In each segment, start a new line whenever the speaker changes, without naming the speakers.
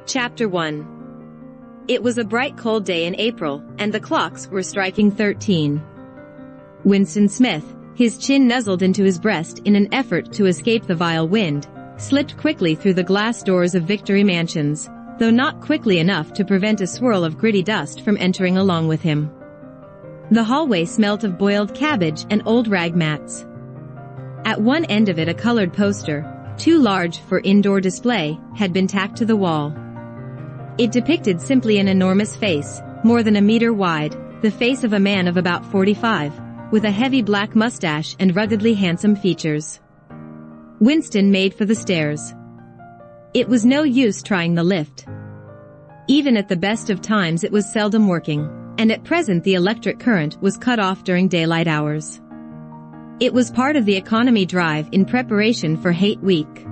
Chapter 1. It was a bright cold day in April, and the clocks were striking 13. Winston Smith, his chin nuzzled into his breast in an effort to escape the vile wind, slipped quickly through the glass doors of Victory Mansions, though not quickly enough to prevent a swirl of gritty dust from entering along with him. The hallway smelt of boiled cabbage and old rag mats. At one end of it, a colored poster, too large for indoor display, had been tacked to the wall. It depicted simply an enormous face, more than a meter wide, the face of a man of about 45, with a heavy black mustache and ruggedly handsome features. Winston made for the stairs. It was no use trying the lift. Even at the best of times it was seldom working, and at present the electric current was cut off during daylight hours. It was part of the economy drive in preparation for Hate Week.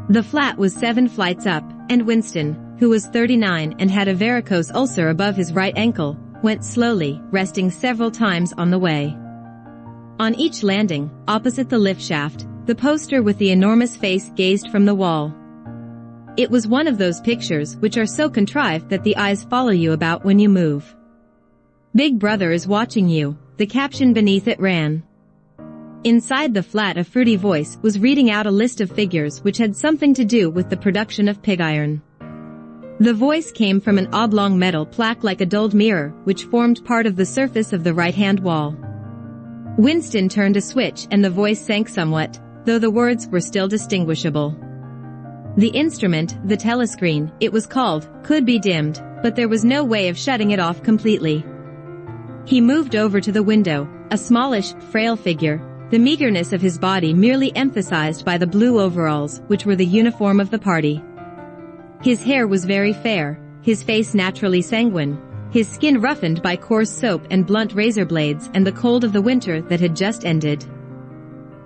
The flat was 7 flights up, and Winston, who was 39 and had a varicose ulcer above his right ankle, went slowly, resting several times on the way. On each landing, opposite the lift shaft, the poster with the enormous face gazed from the wall. It was one of those pictures which are so contrived that the eyes follow you about when you move. "Big Brother is watching you," the caption beneath it ran. Inside the flat, a fruity voice was reading out a list of figures which had something to do with the production of pig iron. The voice came from an oblong metal plaque like a dulled mirror, which formed part of the surface of the right-hand wall. Winston turned a switch and the voice sank somewhat, though the words were still distinguishable. The instrument, the telescreen, it was called, could be dimmed, but there was no way of shutting it off completely. He moved over to the window, a smallish, frail figure, the meagerness of his body merely emphasized by the blue overalls, which were the uniform of the party. His hair was very fair, his face naturally sanguine, his skin roughened by coarse soap and blunt razor blades and the cold of the winter that had just ended.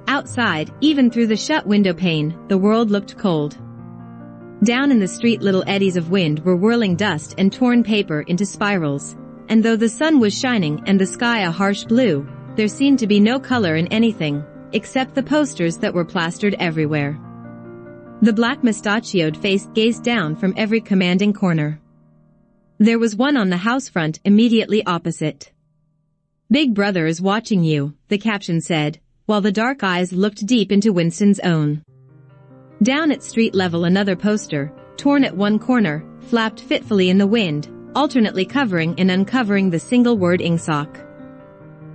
Outside, even through the shut window pane, the world looked cold. Down in the street, little eddies of wind were whirling dust and torn paper into spirals, and though the sun was shining and the sky a harsh blue, there seemed to be no color in anything, except the posters that were plastered everywhere. The black mustachioed face gazed down from every commanding corner. There was one on the house front immediately opposite. "Big Brother is watching you," the caption said, while the dark eyes looked deep into Winston's own. Down at street level, another poster, torn at one corner, flapped fitfully in the wind, alternately covering and uncovering the single word "Ingsoc."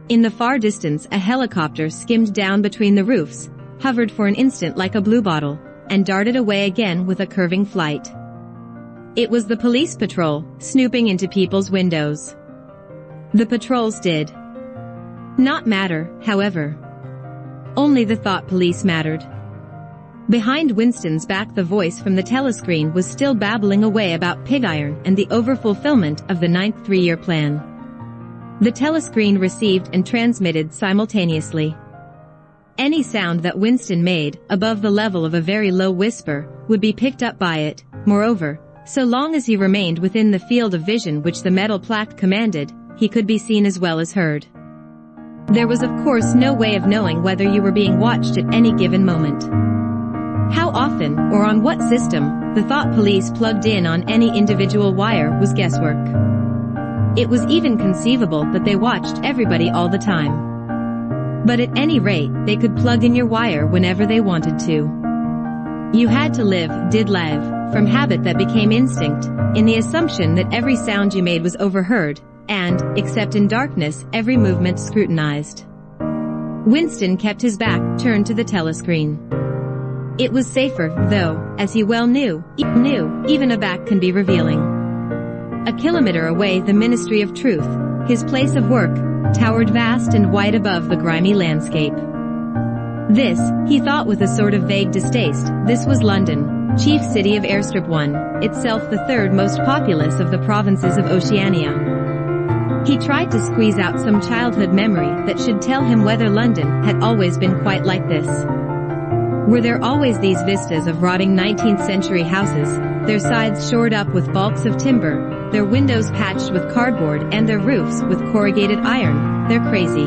In the far distance, a helicopter skimmed down between the roofs, hovered for an instant like a bluebottle, and darted away again with a curving flight. It was the police patrol, snooping into people's windows. The patrols did not matter, however. Only the thought police mattered. Behind Winston's back, the voice from the telescreen was still babbling away about pig iron and the overfulfillment of the 9th three-year plan. The telescreen received and transmitted simultaneously. Any sound that Winston made, above the level of a very low whisper, would be picked up by it. Moreover, so long as he remained within the field of vision which the metal plaque commanded, he could be seen as well as heard. There was of course no way of knowing whether you were being watched at any given moment. How often, or on what system, the thought police plugged in on any individual wire was guesswork. It was even conceivable that they watched everybody all the time. But at any rate, they could plug in your wire whenever they wanted to. You had to live, did live, from habit that became instinct, in the assumption that every sound you made was overheard, and, except in darkness, every movement scrutinized. Winston kept his back turned to the telescreen. It was safer, though, as he well knew, even a back can be revealing. A kilometer away, the Ministry of Truth, his place of work, towered vast and white above the grimy landscape. This, he thought with a sort of vague distaste, this was London, chief city of Airstrip 1, itself the third most populous of the provinces of Oceania. He tried to squeeze out some childhood memory that should tell him whether London had always been quite like this. Were there always these vistas of rotting 19th century houses, their sides shored up with balks of timber, their windows patched with cardboard and their roofs with corrugated iron, their crazy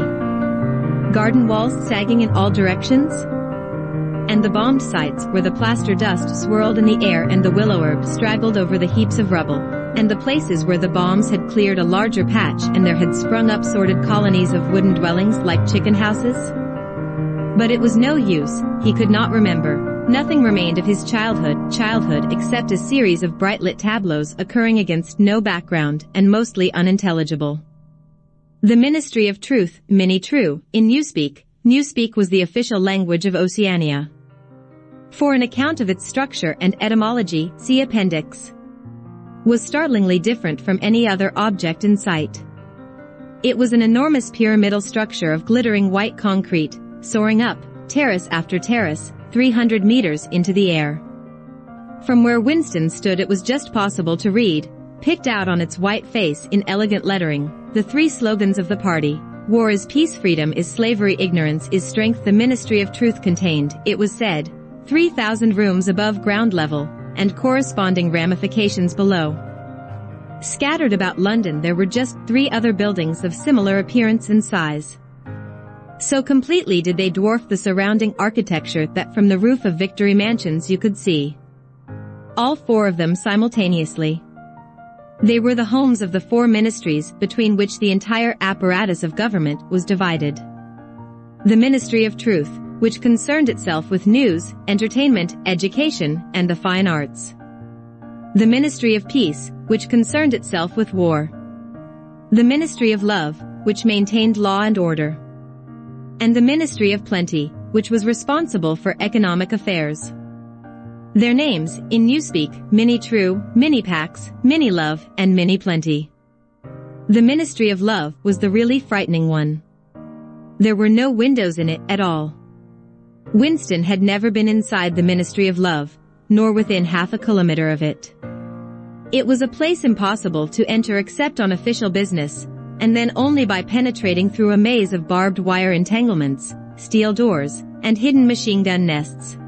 garden walls sagging in all directions? and the bombed sites where the plaster dust swirled in the air and the willow herb straggled over the heaps of rubble, and the places where the bombs had cleared a larger patch and there had sprung up sordid colonies of wooden dwellings like chicken houses? But it was no use, he could not remember. Nothing remained of his childhood except a series of bright-lit tableaus occurring against no background and mostly unintelligible. The Ministry of Truth, Mini-True, in Newspeak was the official language of Oceania. For an account of its structure and etymology, see Appendix. Was startlingly different from any other object in sight. It was an enormous pyramidal structure of glittering white concrete, soaring up, terrace after terrace, 300 meters into the air. From where Winston stood it was just possible to read, picked out on its white face in elegant lettering, the three slogans of the party. War is peace, freedom is slavery, ignorance is strength. The Ministry of Truth contained, it was said, 3,000 rooms above ground level, and corresponding ramifications below. Scattered about London there were just 3 other buildings of similar appearance and size. So completely did they dwarf the surrounding architecture that from the roof of Victory Mansions you could see all 4 of them simultaneously. They were the homes of the 4 ministries between which the entire apparatus of government was divided. The Ministry of Truth, which concerned itself with news, entertainment, education, and the fine arts. The Ministry of Peace, which concerned itself with war. The Ministry of Love, which maintained law and order. And the Ministry of Plenty, which was responsible for economic affairs. Their names, in Newspeak, Mini-True, Mini-Pax, Mini-Love, and Mini-Plenty. The Ministry of Love was the really frightening one. There were no windows in it at all. Winston had never been inside the Ministry of Love, nor within half a kilometer of it. It was a place impossible to enter except on official business, and then only by penetrating through a maze of barbed wire entanglements, steel doors, and hidden machine gun nests.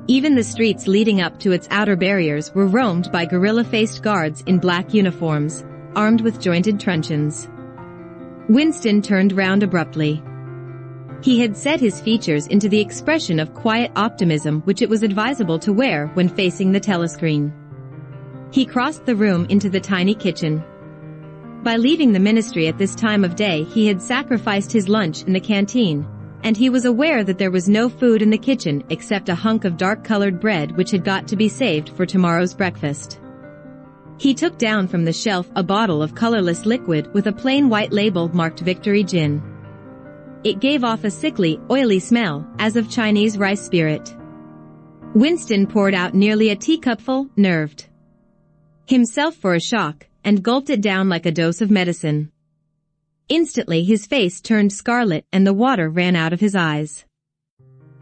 Even the streets leading up to its outer barriers were roamed by gorilla-faced guards in black uniforms, armed with jointed truncheons. Winston turned round abruptly. He had set his features into the expression of quiet optimism which it was advisable to wear when facing the telescreen. He crossed the room into the tiny kitchen. By leaving the ministry at this time of day he had sacrificed his lunch in the canteen, and he was aware that there was no food in the kitchen except a hunk of dark-colored bread which had got to be saved for tomorrow's breakfast. He took down from the shelf a bottle of colorless liquid with a plain white label marked Victory Gin. It gave off a sickly, oily smell, as of Chinese rice spirit. Winston poured out nearly a teacupful, nerved himself for a shock, and gulped it down like a dose of medicine. Instantly his face turned scarlet and the water ran out of his eyes.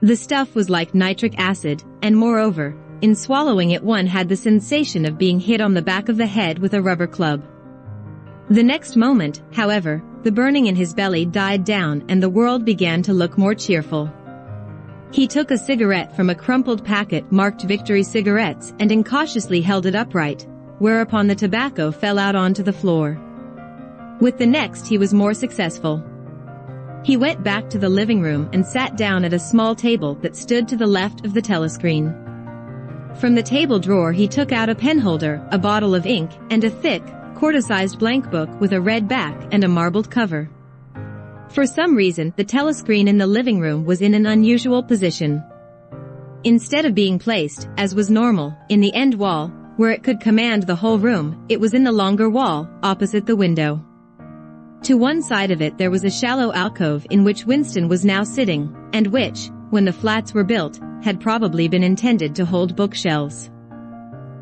The stuff was like nitric acid, and moreover, in swallowing it one had the sensation of being hit on the back of the head with a rubber club. The next moment, however, the burning in his belly died down and the world began to look more cheerful. He took a cigarette from a crumpled packet marked Victory Cigarettes and incautiously held it upright, whereupon the tobacco fell out onto the floor. With the next he was more successful. He went back to the living room and sat down at a small table that stood to the left of the telescreen. From the table drawer he took out a penholder, a bottle of ink, and a thick, quarter-sized blank book with a red back and a marbled cover. For some reason, the telescreen in the living room was in an unusual position. Instead of being placed, as was normal, in the end wall, where it could command the whole room, it was in the longer wall, opposite the window. To one side of it there was a shallow alcove in which Winston was now sitting, and which, when the flats were built, had probably been intended to hold bookshelves.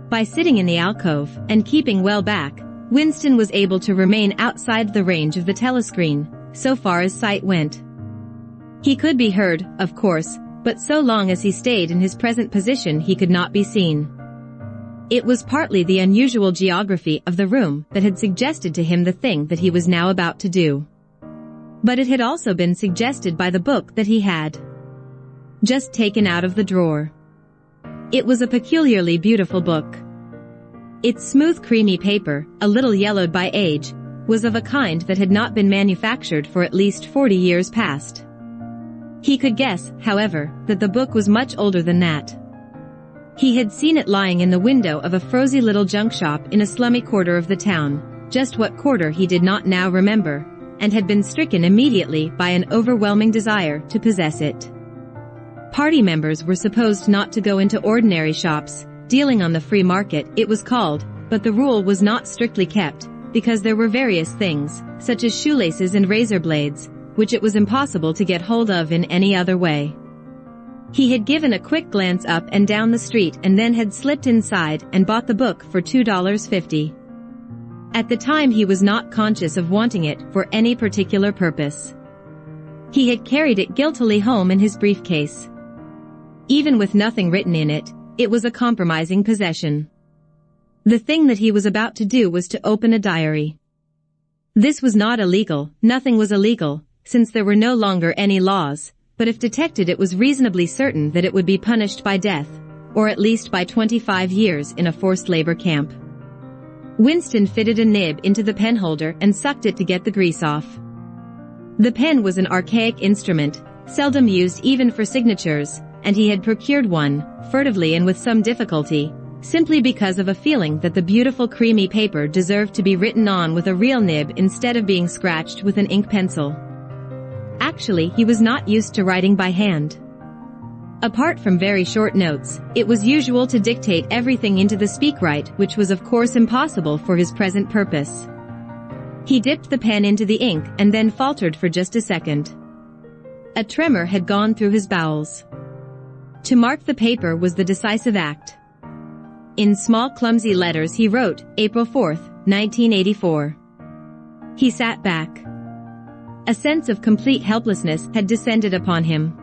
By sitting in the alcove, and keeping well back, Winston was able to remain outside the range of the telescreen, so far as sight went. He could be heard, of course, but so long as he stayed in his present position he could not be seen. It was partly the unusual geography of the room that had suggested to him the thing that he was now about to do. But it had also been suggested by the book that he had just taken out of the drawer. It was a peculiarly beautiful book. Its smooth creamy paper, a little yellowed by age, was of a kind that had not been manufactured for at least 40 years past. He could guess, however, that the book was much older than that. He had seen it lying in the window of a frowsy little junk shop in a slummy quarter of the town, just what quarter he did not now remember, and had been stricken immediately by an overwhelming desire to possess it. Party members were supposed not to go into ordinary shops, dealing on the free market, it was called, but the rule was not strictly kept, because there were various things, such as shoelaces and razor blades, which it was impossible to get hold of in any other way. He had given a quick glance up and down the street and then had slipped inside and bought the book for $2.50. At the time he was not conscious of wanting it for any particular purpose. He had carried it guiltily home in his briefcase. Even with nothing written in it, it was a compromising possession. The thing that he was about to do was to open a diary. This was not illegal, nothing was illegal, since there were no longer any laws, but if detected it was reasonably certain that it would be punished by death, or at least by 25 years in a forced labor camp. Winston fitted a nib into the pen holder and sucked it to get the grease off. The pen was an archaic instrument, seldom used even for signatures, and he had procured one, furtively and with some difficulty, simply because of a feeling that the beautiful creamy paper deserved to be written on with a real nib instead of being scratched with an ink pencil. Actually, he was not used to writing by hand. Apart from very short notes, it was usual to dictate everything into the speakwrite, which was of course impossible for his present purpose. He dipped the pen into the ink and then faltered for just a second. A tremor had gone through his bowels. To mark the paper was the decisive act. In small clumsy letters he wrote, April 4th, 1984. He sat back. A sense of complete helplessness had descended upon him.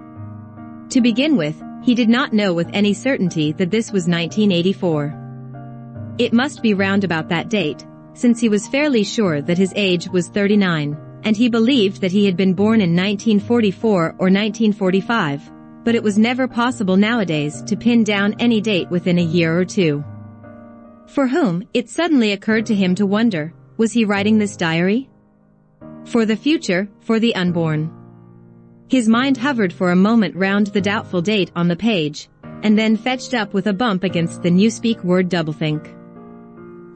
To begin with, he did not know with any certainty that this was 1984. It must be round about that date, since he was fairly sure that his age was 39, and he believed that he had been born in 1944 or 1945, but it was never possible nowadays to pin down any date within a year or two. For whom, it suddenly occurred to him to wonder, was he writing this diary? For the future, for the unborn. His mind hovered for a moment round the doubtful date on the page, and then fetched up with a bump against the newspeak word doublethink.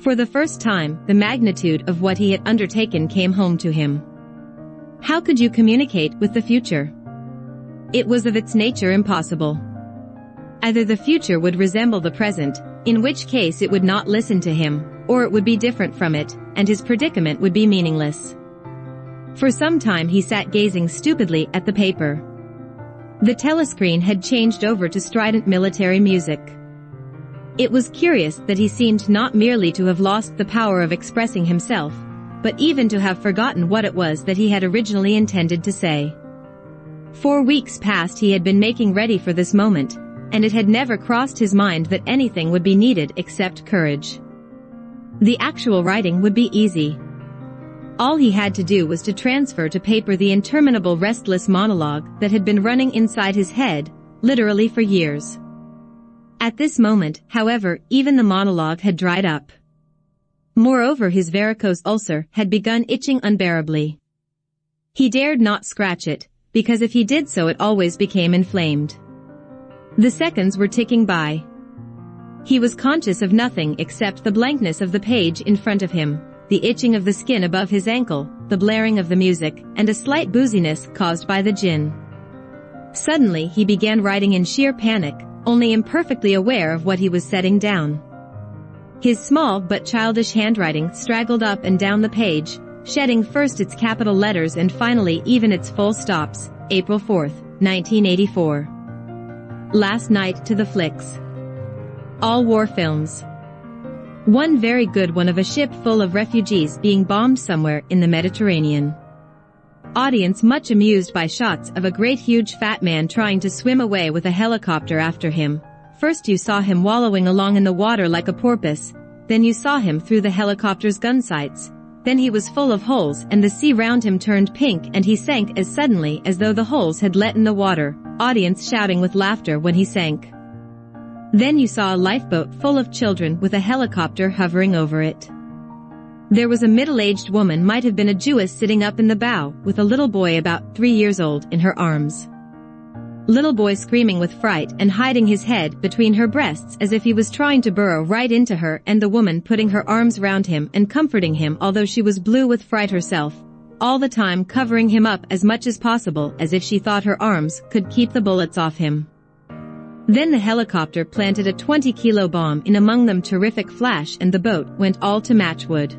For the first time, the magnitude of what he had undertaken came home to him. How could you communicate with the future? It was of its nature impossible. Either the future would resemble the present, in which case it would not listen to him, or it would be different from it, and his predicament would be meaningless. For some time he sat gazing stupidly at the paper. The telescreen had changed over to strident military music. It was curious that he seemed not merely to have lost the power of expressing himself, but even to have forgotten what it was that he had originally intended to say. 4 weeks past he had been making ready for this moment, and it had never crossed his mind that anything would be needed except courage. The actual writing would be easy. All he had to do was to transfer to paper the interminable restless monologue that had been running inside his head, literally for years. At this moment, however, even the monologue had dried up. Moreover, his varicose ulcer had begun itching unbearably. He dared not scratch it, because if he did so it always became inflamed. The seconds were ticking by. He was conscious of nothing except the blankness of the page in front of him, the itching of the skin above his ankle, the blaring of the music, and a slight booziness caused by the gin. Suddenly he began writing in sheer panic, only imperfectly aware of what he was setting down. His small but childish handwriting straggled up and down the page, shedding first its capital letters and finally even its full stops. April 4th, 1984. Last night to the flicks. All war films. One very good one of a ship full of refugees being bombed somewhere in the Mediterranean. Audience much amused by shots of a great huge fat man trying to swim away with a helicopter after him. First you saw him wallowing along in the water like a porpoise, then you saw him through the helicopter's gun sights. Then he was full of holes and the sea round him turned pink and he sank as suddenly as though the holes had let in the water, audience shouting with laughter when he sank. Then you saw a lifeboat full of children with a helicopter hovering over it. There was a middle-aged woman, might have been a Jewess, sitting up in the bow with a little boy about 3 years old in her arms. Little boy screaming with fright and hiding his head between her breasts as if he was trying to burrow right into her, and the woman putting her arms round him and comforting him although she was blue with fright herself, all the time covering him up as much as possible as if she thought her arms could keep the bullets off him. Then the helicopter planted a 20-kilo bomb in among them. Terrific flash, and the boat went all to matchwood.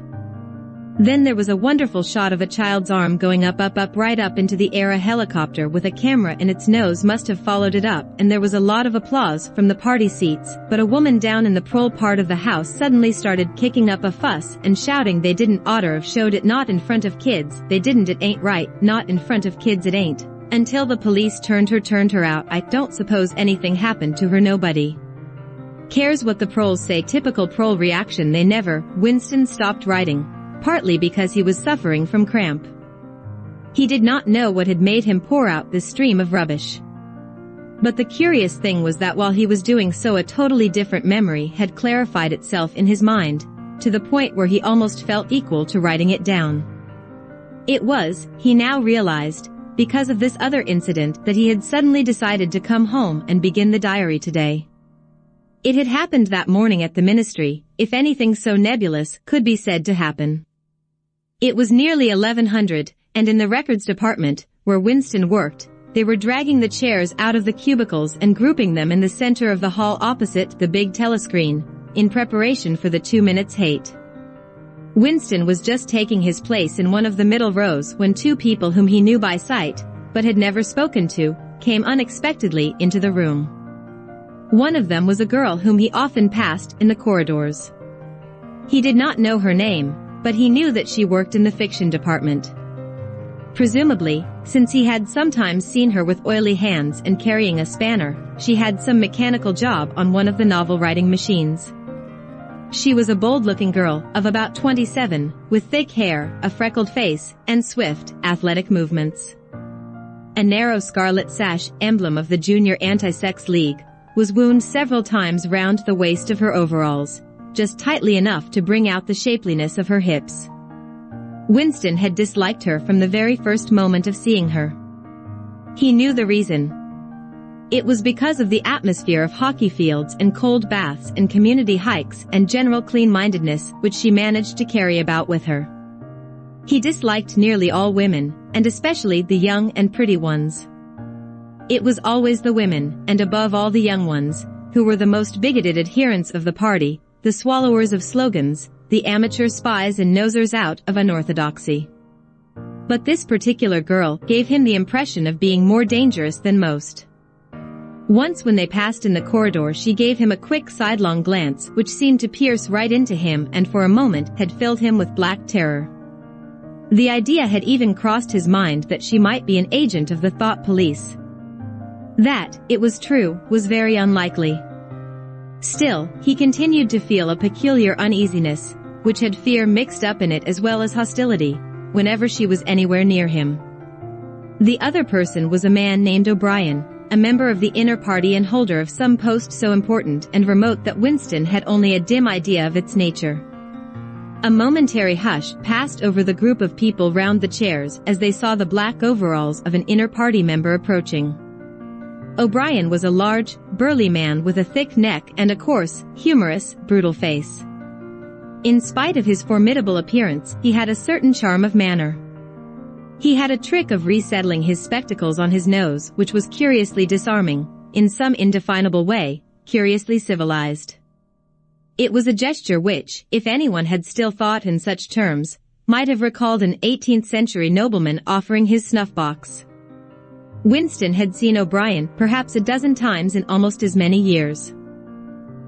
Then there was a wonderful shot of a child's arm going up right up into the air. A helicopter with a camera in its nose must have followed it up, and there was a lot of applause from the party seats, but a woman down in the prole part of the house suddenly started kicking up a fuss and shouting they didn't oughter have showed it, not in front of kids, they didn't, it ain't right, not in front of kids it ain't, until the police turned her out. I don't suppose anything happened to her, nobody cares what the proles say. Typical prole reaction, they never. Winston stopped writing, partly because he was suffering from cramp. He did not know what had made him pour out this stream of rubbish. But the curious thing was that while he was doing so, a totally different memory had clarified itself in his mind, to the point where he almost felt equal to writing it down. It was, he now realized, because of this other incident that he had suddenly decided to come home and begin the diary today. It had happened that morning at the ministry, if anything so nebulous could be said to happen. It was nearly 1100, and in the records department, where Winston worked, they were dragging the chairs out of the cubicles and grouping them in the center of the hall opposite the big telescreen, in preparation for the 2 minutes hate. Winston was just taking his place in one of the middle rows when two people whom he knew by sight, but had never spoken to, came unexpectedly into the room. One of them was a girl whom he often passed in the corridors. He did not know her name, but he knew that she worked in the fiction department. Presumably, since he had sometimes seen her with oily hands and carrying a spanner, she had some mechanical job on one of the novel-writing machines. She was a bold-looking girl of about 27, with thick hair, a freckled face, and swift, athletic movements. A narrow scarlet sash, emblem of the Junior Anti-Sex League, was wound several times round the waist of her overalls, just tightly enough to bring out the shapeliness of her hips. Winston had disliked her from the very first moment of seeing her. He knew the reason. It was because of the atmosphere of hockey fields and cold baths and community hikes and general clean-mindedness which she managed to carry about with her. He disliked nearly all women, and especially the young and pretty ones. It was always the women, and above all the young ones, who were the most bigoted adherents of the party, the swallowers of slogans, the amateur spies and nosers out of unorthodoxy. But this particular girl gave him the impression of being more dangerous than most. Once when they passed in the corridor, she gave him a quick sidelong glance which seemed to pierce right into him and for a moment had filled him with black terror. The idea had even crossed his mind that she might be an agent of the thought police. That, it was true, was very unlikely. Still, he continued to feel a peculiar uneasiness, which had fear mixed up in it as well as hostility, whenever she was anywhere near him. The other person was a man named O'Brien, a member of the inner party and holder of some post so important and remote that Winston had only a dim idea of its nature. A momentary hush passed over the group of people round the chairs as they saw the black overalls of an inner party member approaching. O'Brien was a large, burly man with a thick neck and a coarse, humorous, brutal face. In spite of his formidable appearance, he had a certain charm of manner. He had a trick of resettling his spectacles on his nose which was curiously disarming, in some indefinable way, curiously civilized. It was a gesture which, if anyone had still thought in such terms, might have recalled an 18th-century nobleman offering his snuff-box. Winston had seen O'Brien perhaps a dozen times in almost as many years.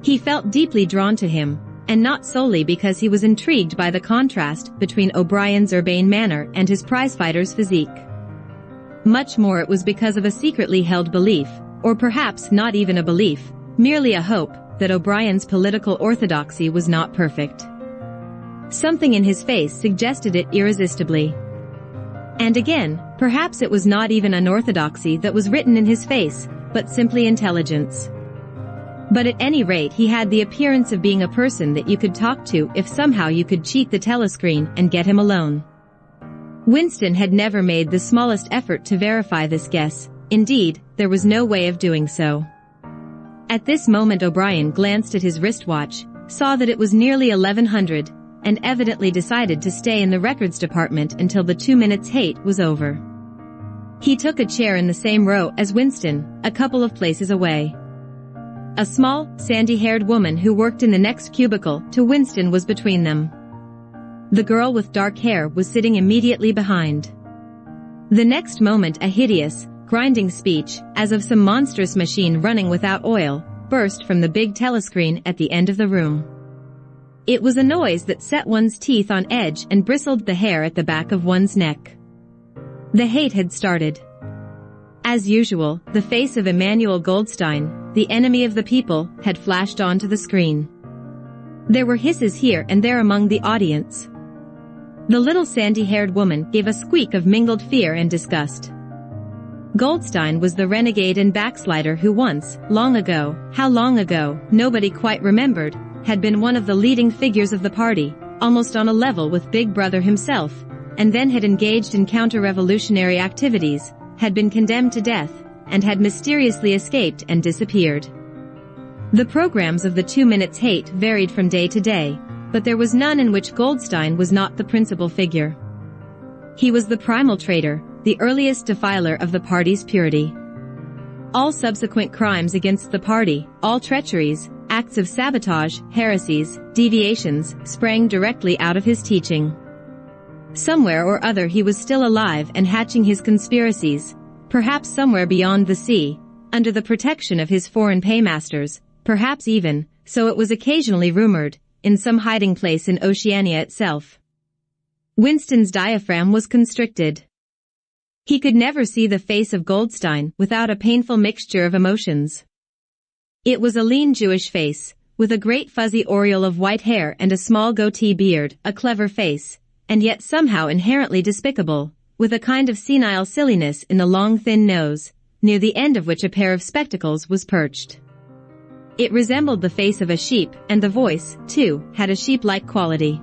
He felt deeply drawn to him, and not solely because he was intrigued by the contrast between O'Brien's urbane manner and his prizefighter's physique. Much more it was because of a secretly held belief, or perhaps not even a belief, merely a hope, that O'Brien's political orthodoxy was not perfect. Something in his face suggested it irresistibly. And again, perhaps it was not even unorthodoxy that was written in his face, but simply intelligence. But at any rate he had the appearance of being a person that you could talk to if somehow you could cheat the telescreen and get him alone. Winston had never made the smallest effort to verify this guess, Indeed, there was no way of doing so. At this moment O'Brien glanced at his wristwatch, saw that it was nearly 1100, and evidently decided to stay in the records department until the 2 minutes hate was over. He took a chair in the same row as Winston, a couple of places away. A small, sandy-haired woman who worked in the next cubicle to Winston was between them. The girl with dark hair was sitting immediately behind. The next moment a hideous, grinding speech, as of some monstrous machine running without oil, burst from the big telescreen at the end of the room. It was a noise that set one's teeth on edge and bristled the hair at the back of one's neck. The hate had started. As usual, the face of Emmanuel Goldstein, the enemy of the people, had flashed onto the screen. There were hisses here and there among the audience. The little sandy-haired woman gave a squeak of mingled fear and disgust. Goldstein was the renegade and backslider who once, long ago, how long ago, nobody quite remembered, had been one of the leading figures of the party, almost on a level with Big Brother himself, and then had engaged in counter-revolutionary activities, had been condemned to death, and had mysteriously escaped and disappeared. The programs of the 2 minutes hate varied from day to day, but there was none in which Goldstein was not the principal figure. He was the primal traitor, the earliest defiler of the party's purity. All subsequent crimes against the party, all treacheries, acts of sabotage, heresies, deviations, sprang directly out of his teaching. Somewhere or other he was still alive and hatching his conspiracies, perhaps somewhere beyond the sea, under the protection of his foreign paymasters, perhaps even, so it was occasionally rumored, in some hiding place in Oceania itself. Winston's diaphragm was constricted. He could never see the face of Goldstein without a painful mixture of emotions. It was a lean Jewish face, with a great fuzzy aureole of white hair and a small goatee beard, a clever face, and yet somehow inherently despicable, with a kind of senile silliness in the long thin nose, near the end of which a pair of spectacles was perched. It resembled the face of a sheep, and the voice, too, had a sheep-like quality.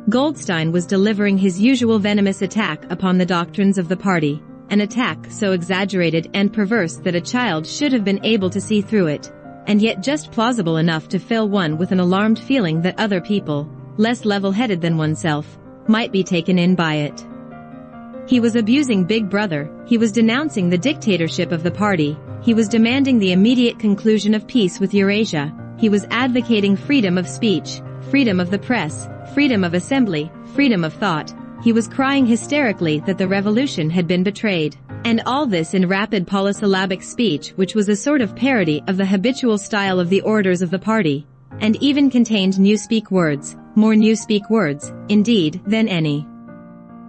Goldstein was delivering his usual venomous attack upon the doctrines of the party, an attack so exaggerated and perverse that a child should have been able to see through it, and yet just plausible enough to fill one with an alarmed feeling that other people, less level-headed than oneself, might be taken in by it. He was abusing Big Brother, he was denouncing the dictatorship of the party, he was demanding the immediate conclusion of peace with Eurasia, he was advocating freedom of speech, freedom of the press, freedom of assembly, freedom of thought. He was crying hysterically that the revolution had been betrayed. And all this in rapid polysyllabic speech which was a sort of parody of the habitual style of the orators of the party, and even contained newspeak words, more newspeak words, indeed, than any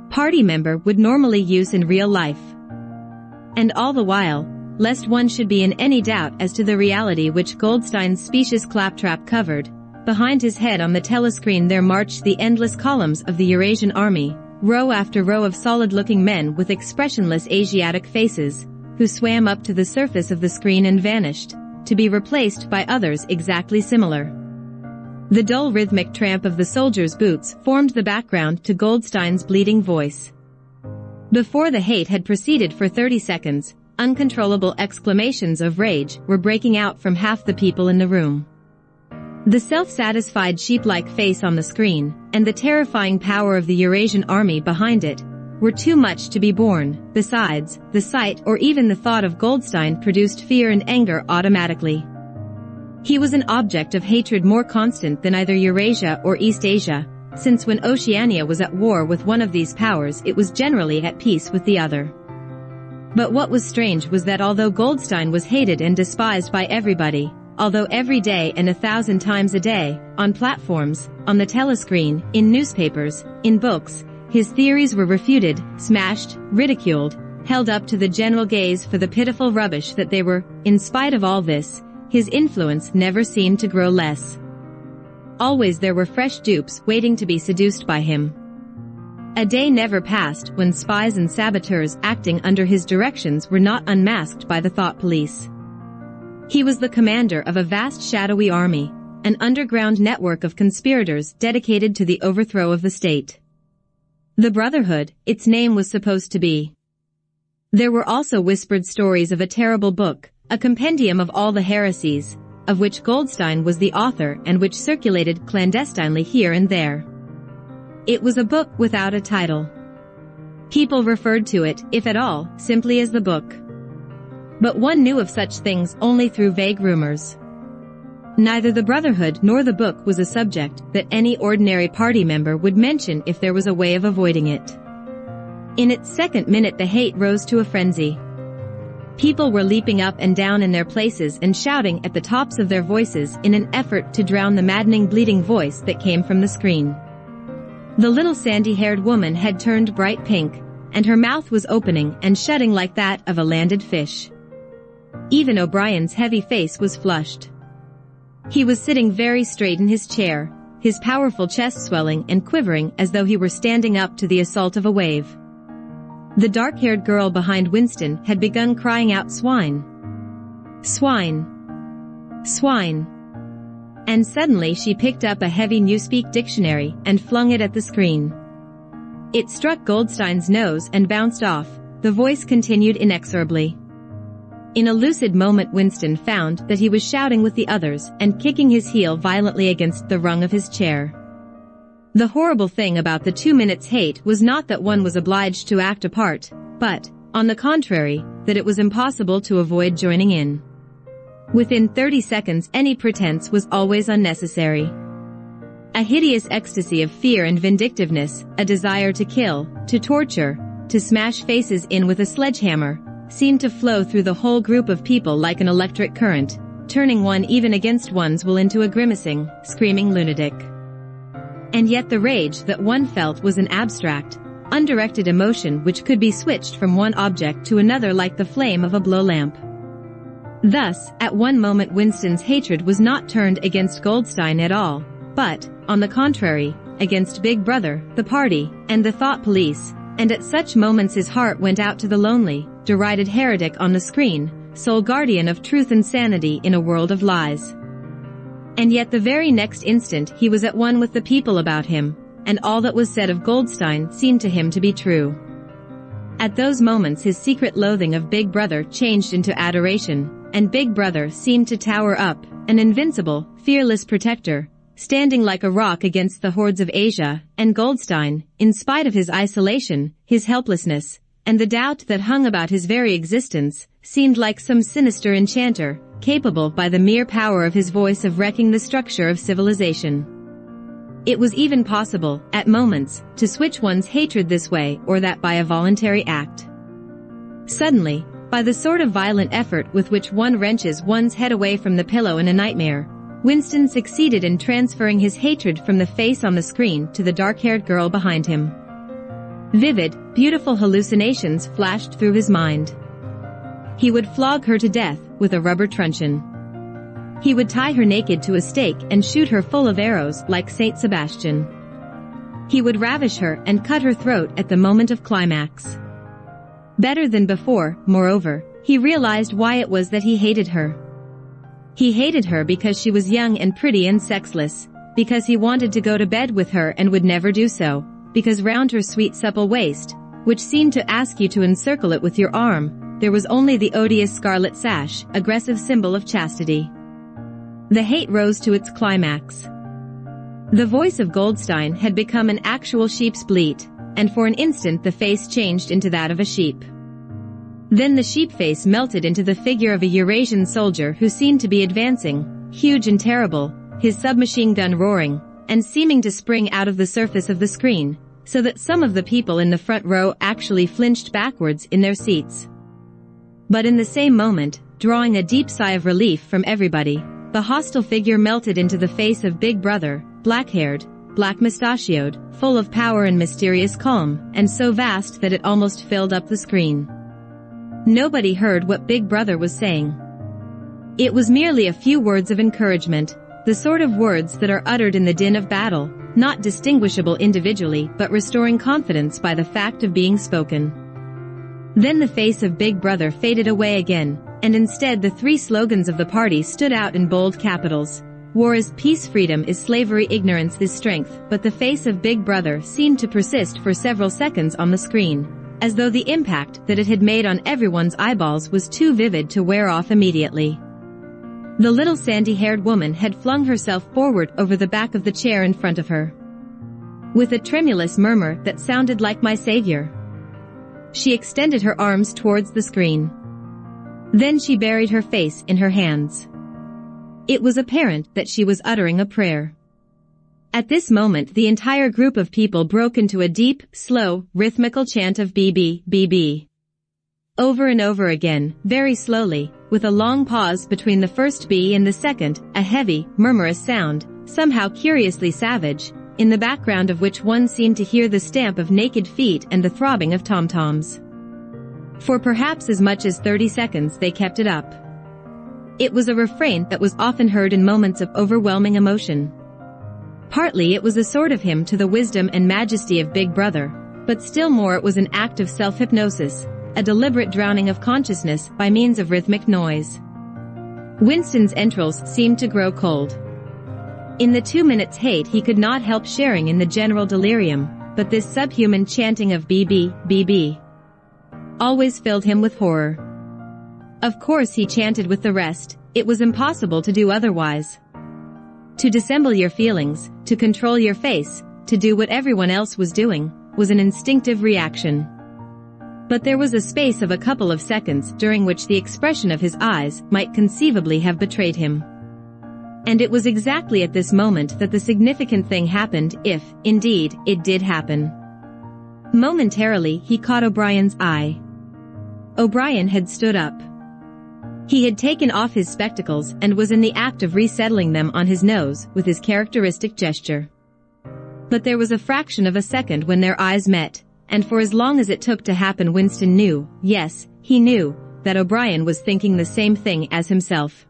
party member would normally use in real life. And all the while, lest one should be in any doubt as to the reality which Goldstein's specious claptrap covered, behind his head on the telescreen there marched the endless columns of the Eurasian army, row after row of solid-looking men with expressionless Asiatic faces, who swam up to the surface of the screen and vanished, to be replaced by others exactly similar. The dull rhythmic tramp of the soldiers' boots formed the background to Goldstein's bleating voice. Before the hate had proceeded for 30 seconds, uncontrollable exclamations of rage were breaking out from half the people in the room. The self-satisfied sheep-like face on the screen, and the terrifying power of the Eurasian army behind it, were too much to be borne. Besides, the sight or even the thought of Goldstein produced fear and anger automatically. He was an object of hatred more constant than either Eurasia or East Asia, since when Oceania was at war with one of these powers it was generally at peace with the other. But what was strange was that although Goldstein was hated and despised by everybody, although every day and 1,000 times a day, on platforms, on the telescreen, in newspapers, in books, his theories were refuted, smashed, ridiculed, held up to the general gaze for the pitiful rubbish that they were, in spite of all this, his influence never seemed to grow less. Always there were fresh dupes waiting to be seduced by him. A day never passed when spies and saboteurs acting under his directions were not unmasked by the thought police. He was the commander of a vast shadowy army, an underground network of conspirators dedicated to the overthrow of the state. The Brotherhood, its name was supposed to be. There were also whispered stories of a terrible book, a compendium of all the heresies, of which Goldstein was the author and which circulated clandestinely here and there. It was a book without a title. People referred to it, if at all, simply as the book. But one knew of such things only through vague rumors. Neither the Brotherhood nor the book was a subject that any ordinary party member would mention if there was a way of avoiding it. In its second minute the hate rose to a frenzy. People were leaping up and down in their places and shouting at the tops of their voices in an effort to drown the maddening bleating voice that came from the screen. The little sandy-haired woman had turned bright pink, and her mouth was opening and shutting like that of a landed fish. Even O'Brien's heavy face was flushed. He was sitting very straight in his chair, his powerful chest swelling and quivering as though he were standing up to the assault of a wave. The dark-haired girl behind Winston had begun crying out swine. Swine. Swine. And suddenly she picked up a heavy Newspeak dictionary and flung it at the screen. It struck Goldstein's nose and bounced off. The voice continued inexorably. In a lucid moment Winston found that he was shouting with the others and kicking his heel violently against the rung of his chair. The horrible thing about the 2 minutes hate was not that one was obliged to act a part, but, on the contrary, that it was impossible to avoid joining in. Within 30 seconds any pretense was always unnecessary. A hideous ecstasy of fear and vindictiveness, a desire to kill, to torture, to smash faces in with a sledgehammer, seemed to flow through the whole group of people like an electric current, turning one even against one's will into a grimacing, screaming lunatic. And yet the rage that one felt was an abstract, undirected emotion which could be switched from one object to another like the flame of a blow lamp. Thus, at one moment Winston's hatred was not turned against Goldstein at all, but, on the contrary, against Big Brother, the party, and the thought police, and at such moments his heart went out to the lonely, derided heretic on the screen, sole guardian of truth and sanity in a world of lies. And yet the very next instant he was at one with the people about him, and all that was said of Goldstein seemed to him to be true. At those moments his secret loathing of Big Brother changed into adoration, and Big Brother seemed to tower up, an invincible, fearless protector, standing like a rock against the hordes of Asia, and Goldstein, in spite of his isolation, his helplessness, and the doubt that hung about his very existence, seemed like some sinister enchanter, capable by the mere power of his voice of wrecking the structure of civilization. It was even possible, at moments, to switch one's hatred this way or that by a voluntary act. Suddenly, by the sort of violent effort with which one wrenches one's head away from the pillow in a nightmare, Winston succeeded in transferring his hatred from the face on the screen to the dark-haired girl behind him. Vivid, beautiful hallucinations flashed through his mind. He would flog her to death with a rubber truncheon. He would tie her naked to a stake and shoot her full of arrows like Saint Sebastian. He would ravish her and cut her throat at the moment of climax. Better than before, moreover, he realized why it was that he hated her. He hated her because she was young and pretty and sexless, because he wanted to go to bed with her and would never do so, because round her sweet supple waist, which seemed to ask you to encircle it with your arm, there was only the odious scarlet sash, aggressive symbol of chastity. The hate rose to its climax. The voice of Goldstein had become an actual sheep's bleat, and for an instant the face changed into that of a sheep. Then the sheep face melted into the figure of a Eurasian soldier who seemed to be advancing, huge and terrible, his submachine gun roaring, and seeming to spring out of the surface of the screen, so that some of the people in the front row actually flinched backwards in their seats. But in the same moment, drawing a deep sigh of relief from everybody, the hostile figure melted into the face of Big Brother, black-haired, black-mustachioed, full of power and mysterious calm, and so vast that it almost filled up the screen. Nobody heard what Big Brother was saying. It was merely a few words of encouragement, the sort of words that are uttered in the din of battle, not distinguishable individually but restoring confidence by the fact of being spoken. Then the face of Big Brother faded away again, and instead the three slogans of the party stood out in bold capitals. War is peace, freedom is slavery, ignorance is strength, but the face of Big Brother seemed to persist for several seconds on the screen. as though the impact that it had made on everyone's eyeballs was too vivid to wear off immediately. The little sandy-haired woman had flung herself forward over the back of the chair in front of her. With a tremulous murmur that sounded like "My savior," she extended her arms towards the screen. Then she buried her face in her hands. It was apparent that she was uttering a prayer. At this moment the entire group of people broke into a deep, slow, rhythmical chant of "BB, BB." Over and over again, very slowly, with a long pause between the first B and the second, a heavy, murmurous sound, somehow curiously savage, in the background of which one seemed to hear the stamp of naked feet and the throbbing of tom-toms. For perhaps as much as 30 seconds they kept it up. It was a refrain that was often heard in moments of overwhelming emotion. Partly it was a sort of hymn to the wisdom and majesty of Big Brother, but still more it was an act of self-hypnosis, a deliberate drowning of consciousness by means of rhythmic noise. Winston's entrails seemed to grow cold. In the 2 minutes' hate he could not help sharing in the general delirium, but this subhuman chanting of "BB, BB" always filled him with horror. Of course he chanted with the rest, it was impossible to do otherwise. To dissemble your feelings, to control your face, to do what everyone else was doing, was an instinctive reaction. But there was a space of a couple of seconds during which the expression of his eyes might conceivably have betrayed him. And it was exactly at this moment that the significant thing happened, if, indeed, it did happen. Momentarily he caught O'Brien's eye. O'Brien had stood up. He had taken off his spectacles and was in the act of resettling them on his nose with his characteristic gesture. But there was a fraction of a second when their eyes met, and for as long as it took to happen Winston knew, yes, he knew, that O'Brien was thinking the same thing as himself.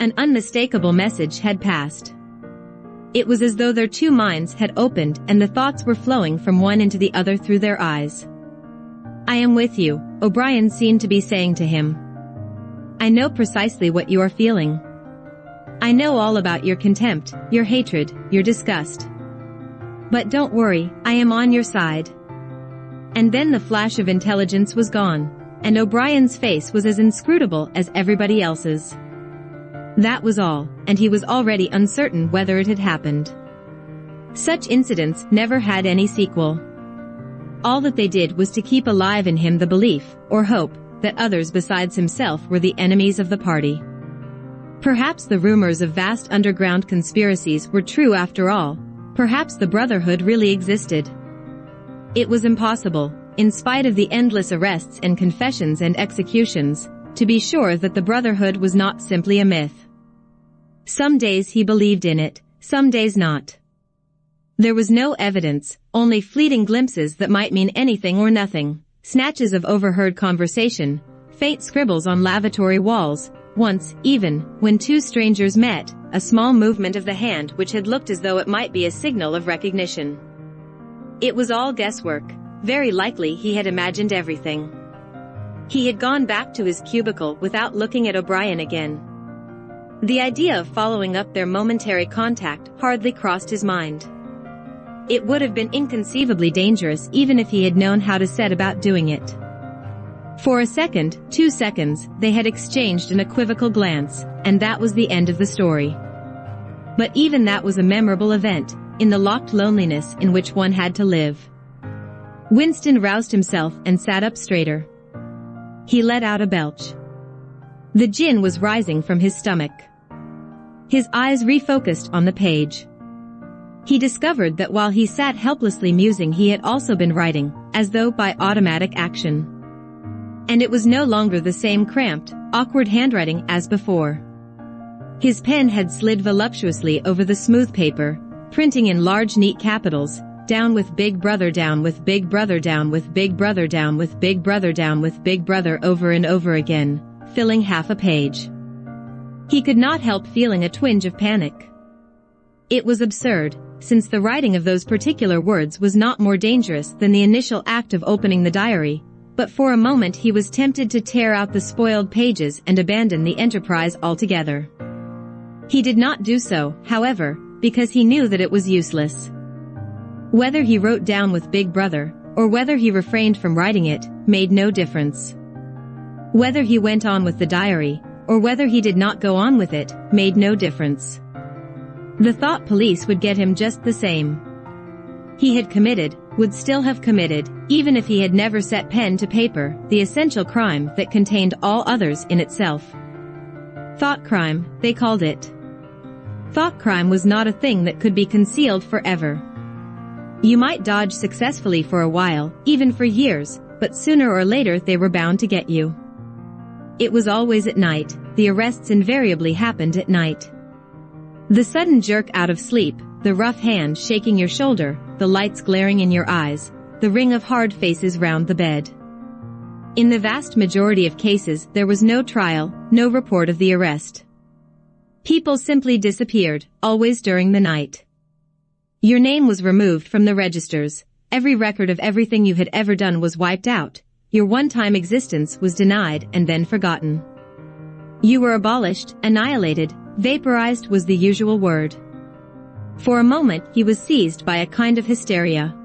An unmistakable message had passed. It was as though their two minds had opened and the thoughts were flowing from one into the other through their eyes. "I am with you," O'Brien seemed to be saying to him. "I know precisely what you are feeling. I know all about your contempt, your hatred, your disgust. But don't worry, I am on your side." And then the flash of intelligence was gone, and O'Brien's face was as inscrutable as everybody else's. That was all, and he was already uncertain whether it had happened. Such incidents never had any sequel. All that they did was to keep alive in him the belief, or hope, that others besides himself were the enemies of the party. Perhaps the rumors of vast underground conspiracies were true after all. Perhaps the Brotherhood really existed. It was impossible, in spite of the endless arrests and confessions and executions, to be sure that the Brotherhood was not simply a myth. Some days he believed in it, some days not. There was no evidence, only fleeting glimpses that might mean anything or nothing, snatches of overheard conversation, faint scribbles on lavatory walls, once, even, when two strangers met, a small movement of the hand which had looked as though it might be a signal of recognition. It was all guesswork. Very likely he had imagined everything. He had gone back to his cubicle without looking at O'Brien again. The idea of following up their momentary contact hardly crossed his mind. It would have been inconceivably dangerous even if he had known how to set about doing it. For a second, 2 seconds, they had exchanged an equivocal glance, and that was the end of the story. But even that was a memorable event, in the locked loneliness in which one had to live. Winston roused himself and sat up straighter. He let out a belch. The gin was rising from his stomach. His eyes refocused on the page. He discovered that while he sat helplessly musing he had also been writing, as though by automatic action. And it was no longer the same cramped, awkward handwriting as before. His pen had slid voluptuously over the smooth paper, printing in large neat capitals, "Down with Big Brother, down with Big Brother, down with Big Brother, down with Big Brother, down with Big Brother," over and over again, filling half a page. He could not help feeling a twinge of panic. It was absurd, since the writing of those particular words was not more dangerous than the initial act of opening the diary, but for a moment he was tempted to tear out the spoiled pages and abandon the enterprise altogether. He did not do so, however, because he knew that it was useless. Whether he wrote "down with Big Brother," or whether he refrained from writing it, made no difference. Whether he went on with the diary, or whether he did not go on with it, made no difference. The thought police would get him just the same. He had committed, would still have committed, even if he had never set pen to paper, the essential crime that contained all others in itself. Thought crime, they called it. Thought crime was not a thing that could be concealed forever. You might dodge successfully for a while, even for years, but sooner or later they were bound to get you. It was always at night. The arrests invariably happened at night. The sudden jerk out of sleep, the rough hand shaking your shoulder, the lights glaring in your eyes, the ring of hard faces round the bed. In the vast majority of cases there was no trial, no report of the arrest. People simply disappeared, always during the night. Your name was removed from the registers, every record of everything you had ever done was wiped out, your one-time existence was denied and then forgotten. You were abolished, annihilated, vaporized was the usual word. For a moment he was seized by a kind of hysteria.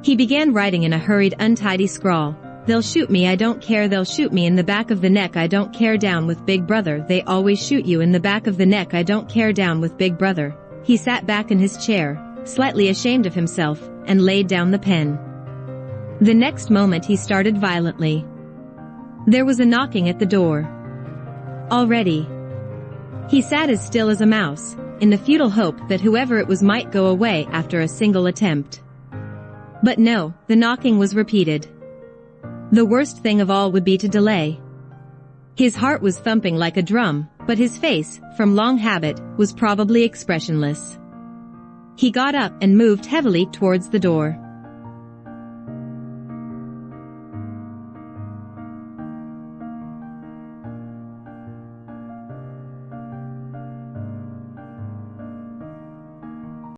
He began writing in a hurried, untidy scrawl. They'll shoot me, I don't care, they'll shoot me in the back of the neck, I don't care, down with Big Brother, they always shoot you in the back of the neck, I don't care, down with Big Brother. He sat back in his chair, slightly ashamed of himself, and laid down the pen. The next moment he started violently. There was a knocking at the door. Already. He sat as still as a mouse, in the futile hope that whoever it was might go away after a single attempt. But no, the knocking was repeated. The worst thing of all would be to delay. His heart was thumping like a drum, but his face, from long habit, was probably expressionless. He got up and moved heavily towards the door.